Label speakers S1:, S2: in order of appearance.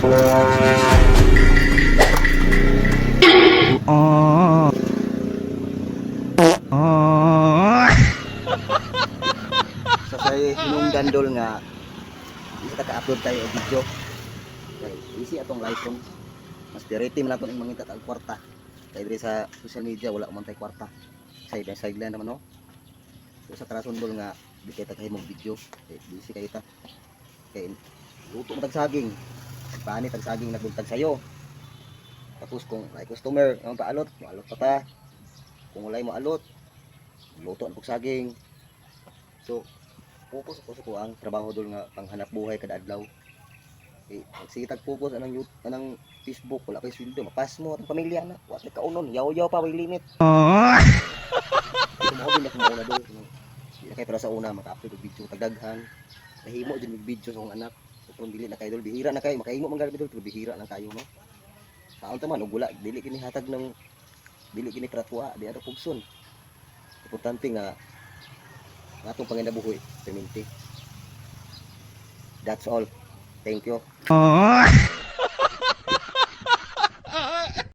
S1: So sa hinungdan dol nga isa ka-upload tayo og video. Kay easy atong live kung mas direty man naton ang mangita tag kwarta. Kay diri sa social media wala man tay kwarta. Side by side lang naman no. So sa karason dol nga di kay ta kahimong video. Kay busy kay ta. Kay luto mo tag saging. Pagpani tag saging nagbultag sayo. Tapos kung may customer ang paalot, maalot pa ta. Kung walay mo alot, luto ang saging. So focus ako sa kuang trabaho dul nga panghanap buhay kada adlaw. Eh, sige tag-focus anang Facebook, wala kay sweldo, mapas mo ang pamilya na. Wa kay kaunon, yaw-yaw pa way limit. Ito mo din ako mauna dul. Di na kay para sa una maka-upload og video tagdaghan. Nahimo din og video sa akong anak. So kung dili na kay dul, bihira na kay makahimo man gani dul, pero bihira lang kayo no. Kaon ta man og wala dili kini hatag ng dili kini pratwa, di ato pugson. Importante nga atong panginabuhi perminti. That's all. Thank you.